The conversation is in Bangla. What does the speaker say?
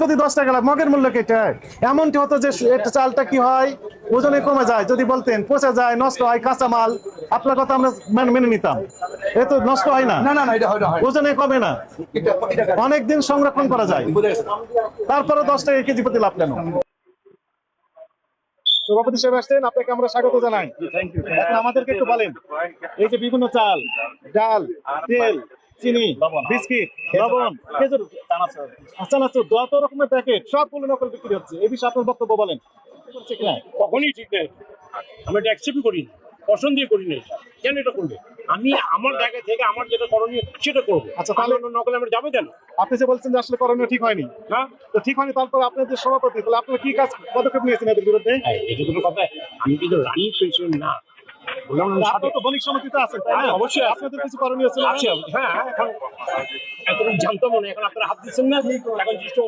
প্রতি 10 টাকা লাভ, মগের মূল্য কেটে। এমনটি হতো যে একটা চালটা কি হয়, ওজনে কমে যায়। যদি বলতেন পচে যায়, নষ্ট হয়, কাঁচা মাল, আপনার কথা আমরা মেনে নিতাম। এ তো নষ্ট হয় না, না না না, এটা হয় না, ওজনে কমে না, অনেকদিন সংরক্ষণ করা যায়। তারপরে 10 টাকা কেজি প্রতি লাভ কেন? সভাপতি সাহেব আসছেন, আপনাকে আমরা স্বাগত জানাই। এখন আমাদেরকে একটু বলেন, এই যে বিভিন্ন চাল, ডাল, তেল, চিনি, বিস্কিট, লবণ, খেজুর, চানাচুর, যত রকমের প্যাকেট সবগুলো নকল বিক্রি হচ্ছে, এই বিষয়ে আপনার বক্তব্য বলেন। কখনই ঠিক নেই, আমি এটা অ্যাকসেপ্ট করি না, পছন্দ দিয়ে করি না। কেন এটা করবে? আমি আমার জায়গা থেকে আমার যেটা করণীয় সেটা করবো। আচ্ছা, তাহলে অন্য নকলে আমরা যাবে কেন? আপনি যে বলছেন যে আসলে করণীয় ঠিক হয়নি, হ্যাঁ, তো ঠিক হয়নি, তারপর আপনার যে সভাপতি, তাহলে আপনারা কি কাজ পদক্ষেপ নিয়েছেন এদের বিরুদ্ধে? এটা কোনো কথা? আমি কিন্তু রানিং প্রেসিডেন্ট না, বললাম না সাথে। আপনারা তো বণিক সমিতিতে আছেন, তাই না? অবশ্যই আছে। আপনাদের কিছু করণীয় ছিল না? হ্যাঁ, এখন এতদিন জানতাম না, এখন আপনারা হাত দিচ্ছেন না, এখন জিনিসটা